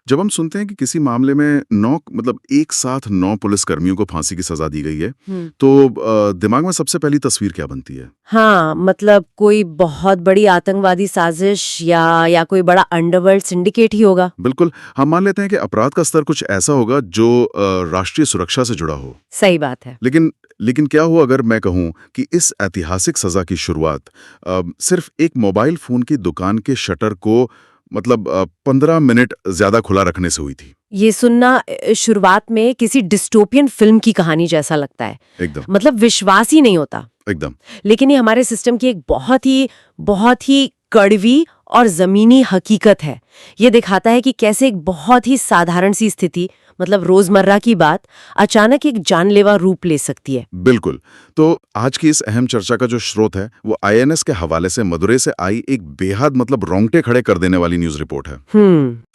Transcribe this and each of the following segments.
जब हम सुनते हैं कि किसी मामले में एक साथ 9 पुलिसकर्मियों को फांसी की सजा दी गई है, तो दिमाग में सबसे पहली तस्वीर क्या बनती है? हाँ, मतलब कोई बहुत बड़ी आतंकवादी साजिश या कोई बड़ा अंडरवर्ल्ड सिंडिकेट ही होगा। बिल्कुल, हम मान लेते हैं कि अपराध का स्तर कुछ ऐसा होगा जो राष्ट्रीय सुरक्षा से जुड़ा हो। सही बात है। लेकिन क्या हो अगर मैं कहूं कि इस ऐतिहासिक सजा की शुरुआत सिर्फ एक मोबाइल फोन की दुकान के शटर को 15 मिनट ज्यादा खुला रखने से हुई थी। ये सुनना शुरुआत में किसी डिस्टोपियन फिल्म की कहानी जैसा लगता है। एकदम मतलब विश्वास ही नहीं होता। एकदम लेकिन ये हमारे सिस्टम की एक बहुत ही कड़वी और जमीनी हकीकत है। ये दिखाता है कि कैसे एक बहुत ही साधारण सी स्थिति, मतलब रोजमर्रा की बात, अचानक एक जानलेवा रूप ले सकती है। बिल्कुल। तो आज की इस अहम चर्चा का जो स्रोत है वो आईएनएस के हवाले से मदुरै से आई एक बेहद रोंगटे खड़े कर देने वाली न्यूज रिपोर्ट है।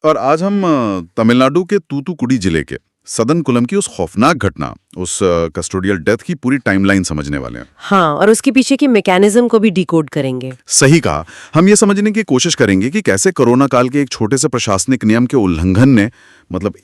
और आज हम तमिलनाडु के तूतुकुड़ी जिले के सदनकुलम की उस खौफनाक घटना, उस कस्टोडियल डेथ की पूरी टाइमलाइन समझने वाले हैं। हाँ, और उसके पीछे की मैकेनिज्म को भी डिकोड करेंगे। सही कहा। हम ये समझने की कोशिश करेंगे कि कैसे कोरोना काल के एक छोटे से प्रशासनिक नियम के उल्लंघन ने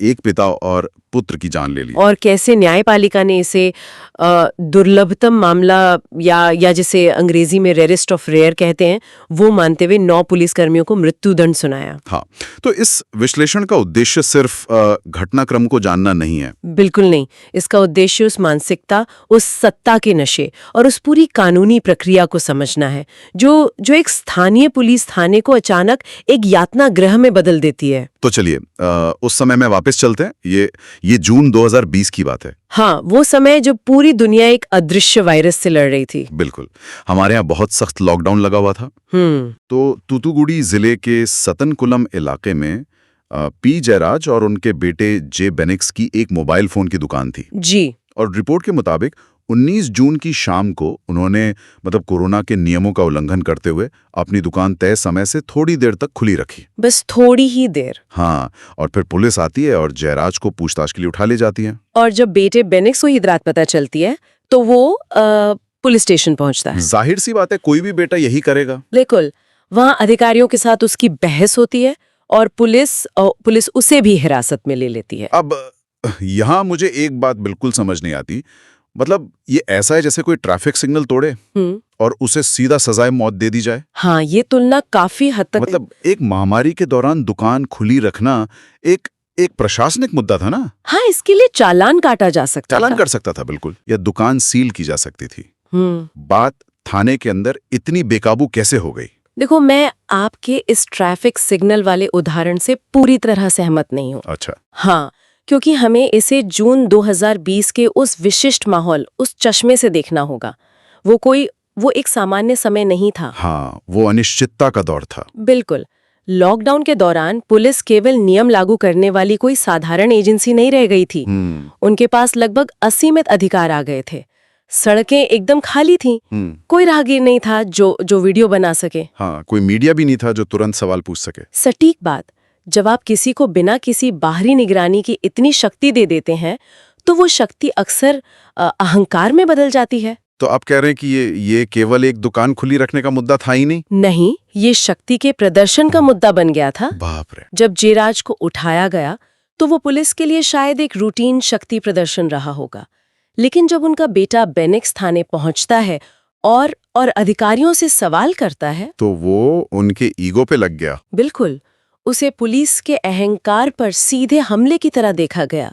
एक पिता और पुत्र की जान ले ली, और कैसे न्यायपालिका ने इसे दुर्लभतम मामला या जिसे अंग्रेजी में रेयरेस्ट ऑफ रेयर कहते हैं, वो मानते हुए 9 पुलिसकर्मियों को मृत्युदंड सुनाया। हाँ, तो इस विश्लेषण का उद्देश्य सिर्फ घटनाक्रम को जानना नहीं है। बिल्कुल नहीं। इसका उद्देश्य उस मानसिकता, उस सत्ता के नशे और उस पूरी कानूनी प्रक्रिया को समझना है जो एक स्थानीय पुलिस थाने को अचानक एक यातना गृह में बदल देती है। तो चलिए उस समय में वापस चलते हैं। ये जून 2020 की बात है। हाँ, वो समय जब पूरी दुनिया एक अदृश्य वायरस से लड़ रही थी। बिल्कुल। हमारे यहाँ बहुत सख्त लॉकडाउन लगा हुआ था। तो तूतुकुड़ी जिले के सतनकुलम इलाके में पी जयराज और उनके बेटे जे बेनिक्स की एक मोबाइल फोन की दुकान थी जी। और रिपोर्ट के मुताबिक 19 जून की शाम को उन्होंने कोरोना के नियमों का उल्लंघन करते हुए अपनी दुकान तय समय से थोड़ी देर तक खुली रखी। बस थोड़ी ही देर। हाँ, और फिर पुलिस आती है और जयराज को पूछताछ के लिए उठा ले जाती है। और जब बेटे बेनिक्स को ये रात पता चलती है तो वो पुलिस स्टेशन पहुंचता है। जाहिर सी बात है, कोई भी बेटा यही करेगा। बिल्कुल। वहां अधिकारियों के साथ उसकी बहस होती है और पुलिस उसे भी हिरासत में ले लेती है। अब यहाँ मुझे एक बात बिल्कुल समझ नहीं आती। ये ऐसा है जैसे कोई ट्रैफिक सिग्नल तोड़े और उसे सीधा सजाए मौत दे दी जाए। हाँ, ये तुलना काफी हद तक एक महामारी के दौरान दुकान खुली रखना एक प्रशासनिक मुद्दा था ना। हाँ, इसके लिए चालान काटा जा सकता था। चालान कर सकता था, बिल्कुल, या दुकान सील की जा सकती थी। बात थाने के अंदर इतनी बेकाबू कैसे हो गई? देखो, मैं आपके इस ट्रैफिक सिग्नल वाले उदाहरण से पूरी तरह सहमत नहीं हूँ। अच्छा। हाँ, क्योंकि हमें इसे जून 2020 के उस विशिष्ट माहौल, उस चश्मे से देखना होगा। वो एक सामान्य समय नहीं था। हाँ, वो अनिश्चितता का दौर था। बिल्कुल। लॉकडाउन के दौरान पुलिस केवल नियम लागू करने वाली कोई साधारण एजेंसी नहीं रह गई थी। उनके पास लगभग असीमित अधिकार आ गए थे। सड़कें एकदम खाली थीं। कोई राहगीर नहीं था जो वीडियो बना सके। हाँ, कोई मीडिया भी नहीं था जो तुरंत सवाल पूछ सके। सटीक बात। जब आप किसी को बिना किसी बाहरी निगरानी की इतनी शक्ति दे देते हैं तो वो शक्ति अक्सर अहंकार में बदल जाती है। तो आप कह रहे हैं कि ये केवल एक दुकान खुली रखने का मुद्दा था ही नहीं? नहीं, ये शक्ति के प्रदर्शन का मुद्दा बन गया था। बाप रे। जब जयराज को उठाया गया तो वो पुलिस के लिए शायद एक रूटीन शक्ति प्रदर्शन रहा होगा, लेकिन जब उनका बेटा बेनिक्स थाने पहुंचता है और अधिकारियों से सवाल करता है तो वो उनके ईगो पे लग गया। बिल्कुल। उसे पुलिस के अहंकार पर सीधे हमले की तरह देखा गया।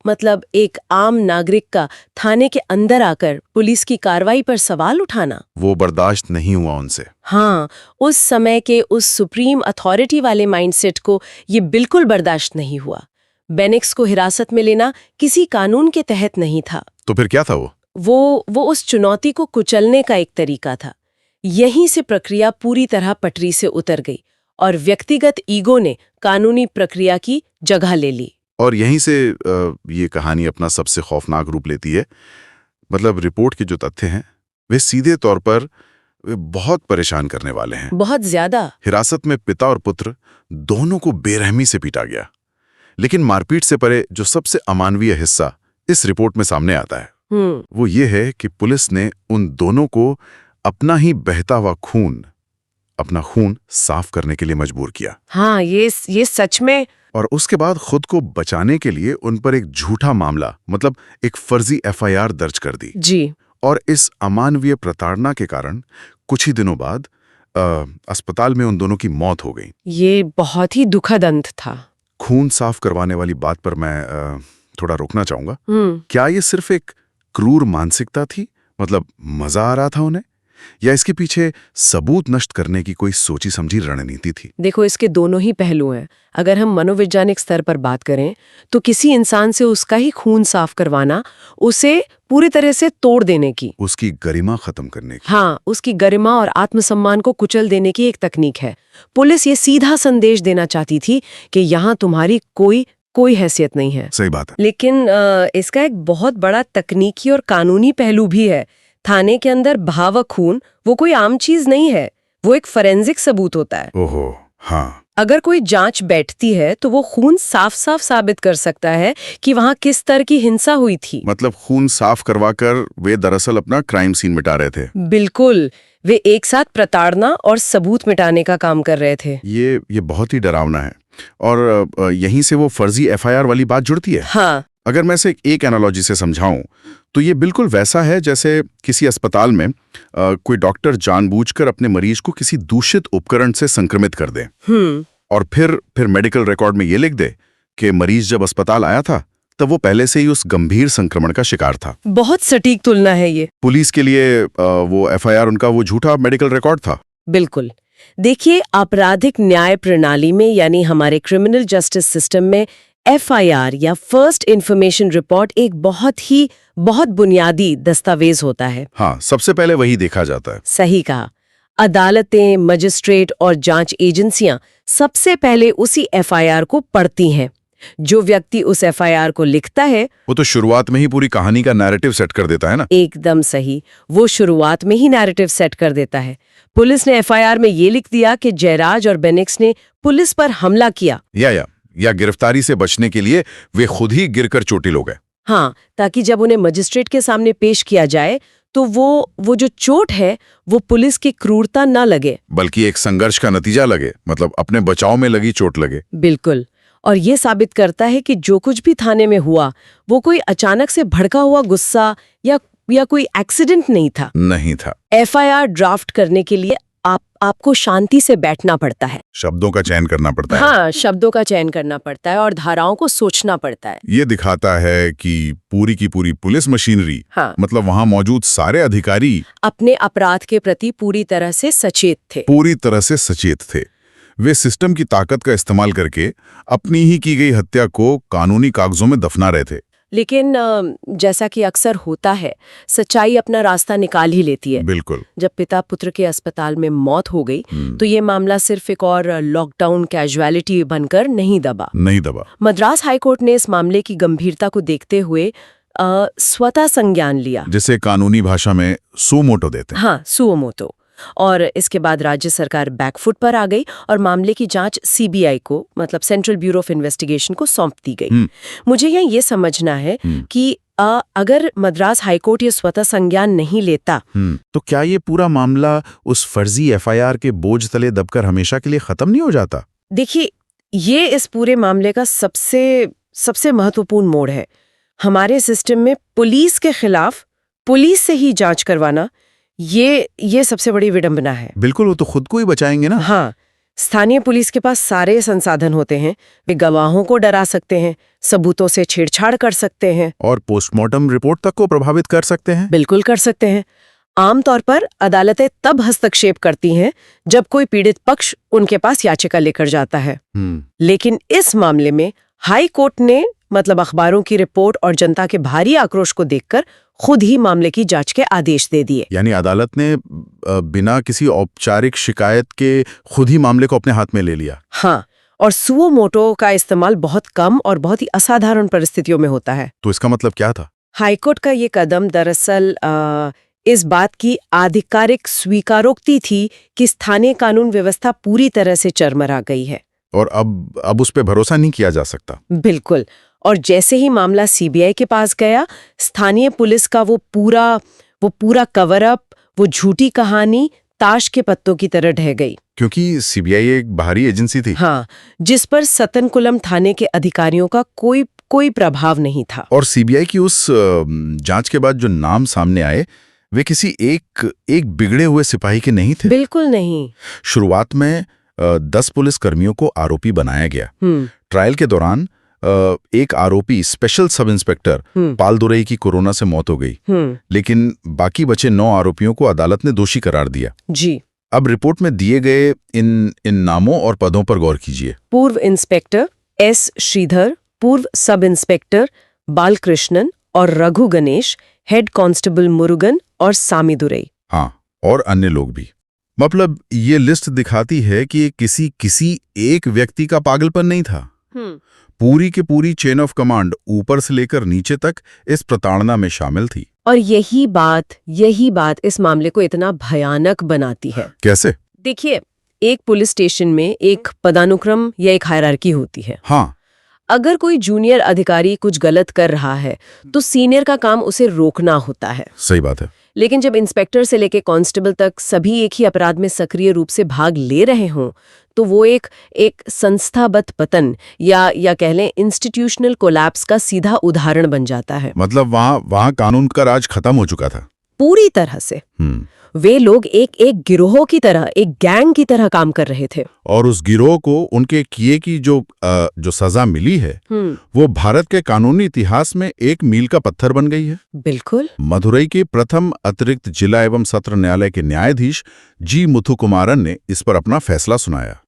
मतलब एक आम नागरिक का थाने के अंदर आकर पुलिस की कार्रवाई पर सवाल उठाना, वो बर्दाश्त नहीं हुआ उनसे। हाँ, उस समय के उस सुप्रीम अथॉरिटी वाले माइंडसेट को ये बिल्कुल बर्दाश्त नहीं हुआ। बेनिक्स को हिरासत में लेना किसी कानून के तहत नहीं था। तो फिर क्या था वो उस चुनौती को कुचलने का एक तरीका था। यहीं से प्रक्रिया पूरी तरह पटरी से उतर गई और व्यक्तिगत ईगो ने कानूनी प्रक्रिया की जगह ले ली। और यहीं से ये कहानी अपना सबसे खौफनाक रूप लेती है। रिपोर्ट के जो तथ्य हैं वे सीधे तौर पर बहुत परेशान करने वाले हैं। बहुत ज्यादा। हिरासत में पिता और पुत्र दोनों को बेरहमी से पीटा गया, लेकिन मारपीट से परे जो सबसे अमानवीय हिस्सा इस रिपोर्ट में सामने आता है वो ये है कि पुलिस ने उन दोनों को अपना ही बहता हुआ खून अपना खून साफ करने के लिए मजबूर किया। हाँ, ये सच में। और उसके बाद खुद को बचाने के लिए उन पर एक झूठा मामला मतलब एक फर्जी एफआईआर दर्ज कर दी। जी। और इस अमानवीय प्रताड़ना के कारण कुछ ही दिनों बाद अस्पताल में उन दोनों की मौत हो गई। ये बहुत ही दुखद अंत था। खून साफ करवाने वाली बात पर मैं थोड़ा रोकना चाहूंगा। क्या ये सिर्फ एक क्रूर मानसिकता थी, मतलब मजा आ रहा था उन्हें, या इसके पीछे सबूत नष्ट करने की कोई सोची समझी रणनीति थी? देखो, इसके दोनों ही पहलू हैं। अगर हम मनोवैज्ञानिक स्तर पर बात करें तो किसी इंसान से उसका ही खून साफ करवाना उसे पूरी तरह से तोड़ देने की, उसकी गरिमा खत्म करने की। हाँ, उसकी गरिमा और आत्मसम्मान को कुचल देने की एक तकनीक है। पुलिस ये सीधा संदेश देना चाहती थी कि यहाँ तुम्हारी कोई हैसियत नहीं है। सही बात है। लेकिन इसका एक बहुत बड़ा तकनीकी और कानूनी पहलू भी है। थाने के अंदर बहावा खून वो कोई आम चीज नहीं है, वो एक फोरेंसिक सबूत होता है। ओहो, हाँ। अगर कोई जांच बैठती है तो वो खून साफ साफ साबित कर सकता है कि वहां किस स्तर की हिंसा हुई थी। मतलब खून साफ करवाकर वे दरअसल अपना क्राइम सीन मिटा रहे थे। बिल्कुल, वे एक साथ प्रताड़ना और सबूत मिटाने का काम कर रहे थे। ये बहुत ही डरावना है। और यहीं से वो फर्जी एफआईआर वाली बात जुड़ती है। हाँ। अगर मैं इसे एक एनालॉजी से समझाऊं तो ये बिल्कुल वैसा है जैसे किसी अस्पताल में कोई डॉक्टर जानबूझकर अपने मरीज को किसी दूषित उपकरण से संक्रमित कर दे और फिर मेडिकल रिकॉर्ड में ये लिख दे कि मरीज जब अस्पताल आया था तब वो पहले से ही उस गंभीर संक्रमण का शिकार था। बहुत सटीक तुलना है ये। पुलिस के लिए वो एफआईआर उनका वो झूठा मेडिकल रिकॉर्ड था। बिल्कुल। देखिए, आपराधिक न्याय प्रणाली में यानी हमारे क्रिमिनल जस्टिस सिस्टम में एफआईआर या फर्स्ट इंफॉर्मेशन रिपोर्ट एक बहुत बुनियादी दस्तावेज होता है। हाँ, सबसे पहले वही देखा जाता है। सही कहा। अदालतें, मजिस्ट्रेट और जांच एजेंसियां सबसे पहले उसी एफआईआर को पढ़ती हैं। जो व्यक्ति उस एफआईआर को लिखता है वो तो शुरुआत में ही पूरी कहानी का नैरेटिव सेट कर देता है ना। एकदम सही, वो शुरुआत में ही नैरेटिव सेट कर देता है। पुलिस ने एफआईआर में ये लिख दिया कि जयराज और बेनिक्स ने पुलिस पर हमला किया या गिरफ्तारी से बचने के लिए वे खुद ही गिरकर चोटिल हो गए। हाँ, ताकि जब उन्हें मजिस्ट्रेट के सामने पेश किया जाए तो वो जो चोट है वो पुलिस की क्रूरता न लगे, बल्कि एक संघर्ष का नतीजा लगे, मतलब अपने बचाव में लगी चोट लगे। बिल्कुल। और ये साबित करता है कि जो कुछ भी थाने में हुआ वो कोई अचानक से भड़का हुआ गुस्सा या कोई एक्सीडेंट नहीं था। एफआईआर ड्राफ्ट करने के लिए आपको शांति से बैठना पड़ता है, शब्दों का चयन करना पड़ता है। हाँ, शब्दों का चयन करना पड़ता है और धाराओं को सोचना पड़ता है। ये दिखाता है कि पूरी की पूरी पुलिस मशीनरी, हाँ, मतलब वहाँ मौजूद सारे अधिकारी अपने अपराध के प्रति पूरी तरह से सचेत थे। वे सिस्टम की ताकत का इस्तेमाल करके अपनी ही की गई हत्या को कानूनी कागजों में दफना रहे थे। लेकिन जैसा कि अक्सर होता है, सच्चाई अपना रास्ता निकाल ही लेती है। बिल्कुल। जब पिता पुत्र के अस्पताल में मौत हो गई तो ये मामला सिर्फ एक और लॉकडाउन कैजुअलिटी बनकर नहीं दबा। मद्रास हाईकोर्ट ने इस मामले की गंभीरता को देखते हुए स्वतः संज्ञान लिया, जिसे कानूनी भाषा में सुमोटो देते हैं। हाँ, सुमोटो। और इसके बाद राज्य सरकार बैकफुट पर आ गई और मामले की जांच सीबीआई को, मतलब सेंट्रल ब्यूरो ऑफ इन्वेस्टिगेशन को सौंप दी गई। मुझे यहाँ ये समझना है कि अगर मद्रास हाईकोर्ट ये स्वतः संज्ञान नहीं लेता तो क्या ये पूरा मामला उस फर्जी एफआईआर के बोझ तले दबकर हमेशा के लिए खत्म नहीं हो जाता? देखिए, ये इस पूरे मामले का सबसे महत्वपूर्ण मोड़ है। हमारे सिस्टम में पुलिस के खिलाफ पुलिस से ही जांच करवाना, ये सबसे बड़ी विडंबना है। बिल्कुल, वो तो खुद को ही बचाएंगे ना। हाँ, स्थानीय पुलिस के पास सारे संसाधन होते हैं। वे गवाहों को डरा सकते हैं, सबूतों से छेड़छाड़ कर सकते हैं और पोस्टमार्टम रिपोर्ट तक को प्रभावित कर सकते हैं। बिल्कुल कर सकते हैं। आमतौर पर अदालतें तब हस्तक्षेप करती हैं जब कोई पीड़ित पक्ष उनके पास याचिका लेकर जाता है। लेकिन इस मामले में हाई कोर्ट ने, मतलब अखबारों की रिपोर्ट और जनता के भारी आक्रोश को देखकर, खुद ही मामले की जांच के आदेश दे दिए। यानी अदालत ने बिना किसी औपचारिक शिकायत के खुद ही मामले को अपने हाथ में ले लिया। हाँ, और सुओ मोटो का इस्तेमाल बहुत कम और बहुत ही असाधारण परिस्थितियों में होता है। तो इसका मतलब क्या था? हाईकोर्ट का ये कदम दरअसल इस बात की आधिकारिक स्वीकारोक्ति थी कि स्थानीय कानून व्यवस्था पूरी तरह से चरमरा गई है और अब उस पे भरोसा नहीं किया जा सकता। बिल्कुल। और जैसे ही मामला सीबीआई के पास गया, स्थानीय पुलिस का वो पूरा कवर अप, वो झूठी कहानी ताश के पत्तों की तरह ढह गई। क्योंकि सीबीआई एक बाहरी एजेंसी थी। हाँ, जिस पर सतनकुलम थाने के अधिकारियों का कोई प्रभाव नहीं था। और सीबीआई की उस जांच के बाद जो नाम सामने आए वे किसी एक बिगड़े हुए सिपाही के नहीं थे। बिल्कुल नहीं। शुरुआत में 10 पुलिस कर्मियों को आरोपी बनाया गया। ट्रायल के दौरान एक आरोपी स्पेशल सब इंस्पेक्टर पालदुरई की कोरोना से मौत हो गई, लेकिन बाकी बचे 9 आरोपियों को अदालत ने दोषी करार दिया। जी। अब रिपोर्ट में दिए गए इन नामों और पदों पर गौर कीजिए। पूर्व इंस्पेक्टर एस श्रीधर, पूर्व सब इंस्पेक्टर बालकृष्णन और रघु गणेश, हेड कांस्टेबल मुरुगन और सामीदुरई। हाँ, और अन्य लोग भी। मतलब ये लिस्ट दिखाती है कि किसी एक व्यक्ति का पागलपन नहीं था। पूरी की पूरी चेन ऑफ कमांड ऊपर से लेकर नीचे तक इस प्रताड़ना में शामिल थी। और यही बात इस मामले को इतना भयानक बनाती है। कैसे? देखिए, एक पुलिस स्टेशन में एक पदानुक्रम या एक हायरार्की होती है। हाँ। अगर कोई जूनियर अधिकारी कुछ गलत कर रहा है तो सीनियर का काम उसे रोकना होता है। सही बात है। लेकिन जब इंस्पेक्टर से लेकर कांस्टेबल तक सभी एक ही अपराध में सक्रिय रूप से भाग ले रहे हों तो वो एक संस्थागत पतन या कह लें इंस्टीट्यूशनल कोलैप्स का सीधा उदाहरण बन जाता है। मतलब वहाँ कानून का राज खत्म हो चुका था पूरी तरह से। वे लोग एक गिरोह की तरह, एक गैंग की तरह काम कर रहे थे। और उस गिरोह को उनके किए की जो सजा मिली है वो भारत के कानूनी इतिहास में एक मील का पत्थर बन गई है। बिल्कुल। मदुरई के प्रथम अतिरिक्त जिला एवं सत्र न्यायालय के न्यायाधीश जी मुथुकुमारन ने इस पर अपना फैसला सुनाया।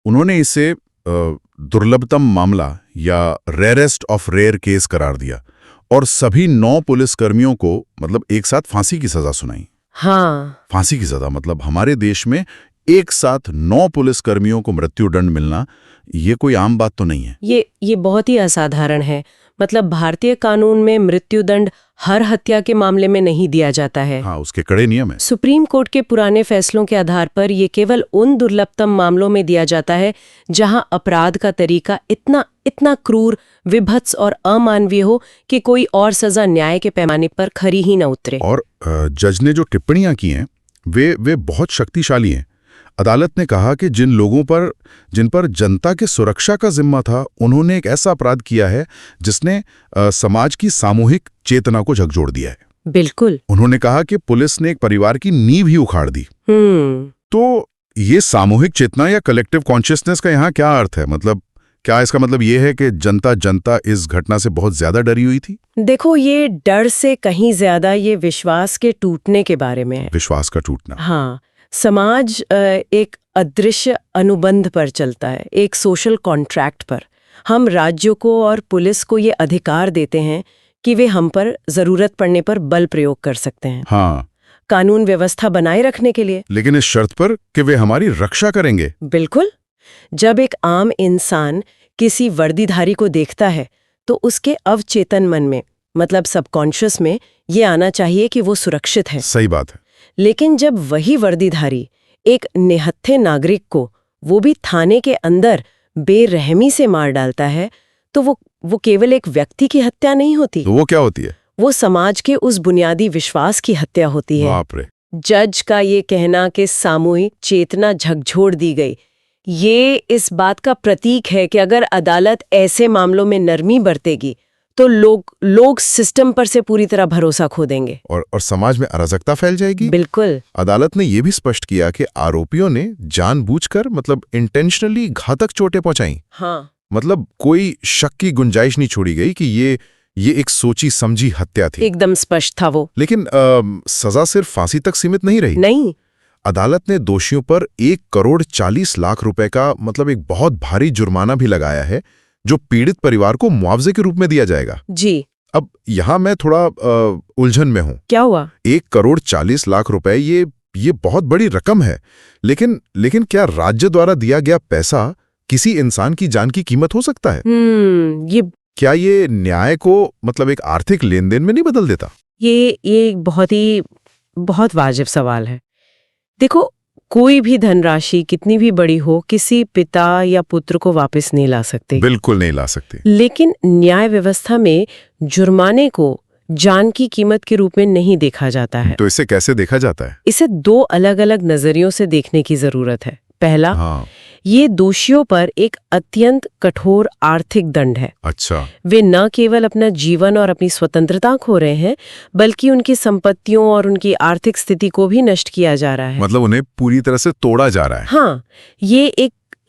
उन्होंने इसे दुर्लभतम मामला या रेयरेस्ट ऑफ रेयर केस करार दिया और सभी 9 पुलिसकर्मियों को मतलब एक साथ फांसी की सजा सुनाई। हाँ, फांसी की सजा मतलब हमारे देश में एक साथ 9 पुलिसकर्मियों को मृत्युदंड मिलना ये कोई आम बात तो नहीं है। ये बहुत ही असाधारण है। मतलब भारतीय कानून में मृत्युदंड हर हत्या के मामले में नहीं दिया जाता है। हाँ, उसके कड़े नियम है। सुप्रीम कोर्ट के पुराने फैसलों के आधार पर ये केवल उन दुर्लभतम मामलों में दिया जाता है जहां अपराध का तरीका इतना क्रूर, विभत्स और अमानवीय हो कि कोई और सजा न्याय के पैमाने पर खरी ही न उतरे। और जज ने जो टिप्पणियां की हैं वे बहुत शक्तिशाली हैं। अदालत ने कहा कि जिन पर जनता के सुरक्षा का जिम्मा था उन्होंने एक ऐसा अपराध किया है जिसने समाज की सामूहिक चेतना को झकझोर दिया है। बिल्कुल। उन्होंने कहा कि पुलिस ने एक परिवार की नींव ही उखाड़ दी। तो ये सामूहिक चेतना या कलेक्टिव कॉन्शियसनेस का यहाँ क्या अर्थ है? मतलब क्या इसका मतलब ये है कि जनता इस घटना से बहुत ज्यादा डरी हुई थी? देखो, ये डर से कहीं ज्यादा ये विश्वास के टूटने के बारे में है। विश्वास का टूटना। हाँ, समाज एक अदृश्य अनुबंध पर चलता है, एक सोशल कॉन्ट्रैक्ट पर। हम राज्यों को और पुलिस को ये अधिकार देते हैं कि वे हम पर जरूरत पड़ने पर बल प्रयोग कर सकते हैं। हाँ, कानून व्यवस्था बनाए रखने के लिए। लेकिन इस शर्त पर कि वे हमारी रक्षा करेंगे। बिल्कुल। जब एक आम इंसान किसी वर्दीधारी को देखता है तो उसके अवचेतन मन में, मतलब सबकॉन्शियस में, ये आना चाहिए कि वो सुरक्षित है। सही बात है। लेकिन जब वही वर्दीधारी एक निहत्थे नागरिक को, वो भी थाने के अंदर, बेरहमी से मार डालता है तो वो केवल एक व्यक्ति की हत्या नहीं होती। तो वो क्या होती है? वो समाज के उस बुनियादी विश्वास की हत्या होती है। बाप रे। जज का ये कहना कि सामूहिक चेतना झकझोर दी गई, ये इस बात का प्रतीक है कि अगर अदालत ऐसे मामलों में नरमी बरतेगी तो लोग सिस्टम पर से पूरी तरह भरोसा खो देंगे और समाज में अराजकता फैल जाएगी। बिल्कुल। अदालत ने यह भी स्पष्ट किया कि आरोपियों ने जानबूझकर मतलब इंटेंशनली घातक चोटें पहुंचाई। हाँ, मतलब कोई शक की गुंजाइश नहीं छोड़ी गई कि ये एक सोची समझी हत्या थी। एकदम स्पष्ट था वो। लेकिन सजा सिर्फ फांसी तक सीमित नहीं रही। नहीं, अदालत ने दोषियों पर 1,40,00,000 रुपए का मतलब एक बहुत भारी जुर्माना भी लगाया है जो पीड़ित परिवार को मुआवजे के रूप में दिया जाएगा। जी। अब यहाँ मैं थोड़ा उलझन में हूँ। क्या हुआ? 1,40,00,000 रुपए ये बहुत बड़ी रकम है, लेकिन क्या राज्य द्वारा दिया गया पैसा किसी इंसान की जान की कीमत हो सकता है? क्या ये न्याय को मतलब एक आर्थिक लेन देन में नहीं बदल देता? ये बहुत वाजिब सवाल है। देखो, कोई भी धनराशि कितनी भी बड़ी हो किसी पिता या पुत्र को वापस नहीं ला सकते। बिल्कुल नहीं ला सकते। लेकिन न्याय व्यवस्था में जुर्माने को जान की कीमत के रूप में नहीं देखा जाता है। तो इसे कैसे देखा जाता है? इसे दो अलग-अलग नजरियों से देखने की जरूरत है। पहला, हाँ, ये दोषियों पर एक अत्यंत कठोर आर्थिक दंड है। अच्छा, वे न केवल अपना जीवन और अपनी स्वतंत्रता खो रहे हैं, बल्कि उनकी संपत्तियों और उनकी आर्थिक स्थिति को भी नष्ट किया जा रहा है। मतलब उन्हें पूरी तरह से तोड़ा जा रहा है। हाँ, ये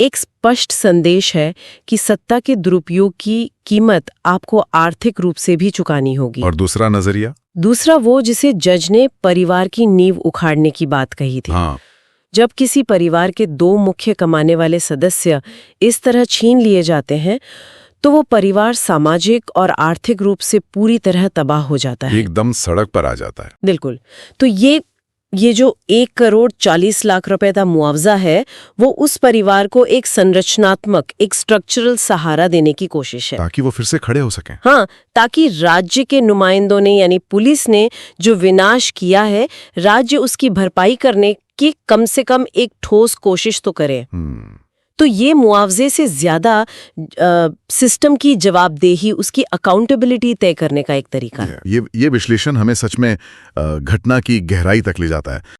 एक स्पष्ट संदेश है कि सत्ता के दुरुपयोग की कीमत आपको आर्थिक रूप से भी चुकानी होगी। और दूसरा नजरिया? दूसरा वो जिसे जज ने परिवार की नींव उखाड़ने की बात कही थी। हाँ, जब किसी परिवार के दो मुख्य कमाने वाले सदस्य इस तरह छीन लिए जाते हैं, तो वो परिवार सामाजिक और आर्थिक रूप से पूरी तरह तबाह हो जाता है। एकदम सड़क पर आ जाता है। बिल्कुल। तो ये जो 1,40,00,000 रुपए का मुआवजा है, वो उस परिवार को एक संरचनात्मक, एक स्ट्रक्चरल सहारा देने की कोशिश है। ताकि वो फिर से खड़े हो सकें। हाँ, ताकि राज्य के नुमाइंदों ने यानी पुलिस ने जो विनाश किया है, राज्य उसकी भरपाई करने की कम से कम एक ठोस कोशिश तो करे। तो ये मुआवजे से ज्यादा सिस्टम की जवाबदेही, उसकी अकाउंटेबिलिटी तय करने का एक तरीका है। ये विश्लेषण हमें सच में घटना की गहराई तक ले जाता है।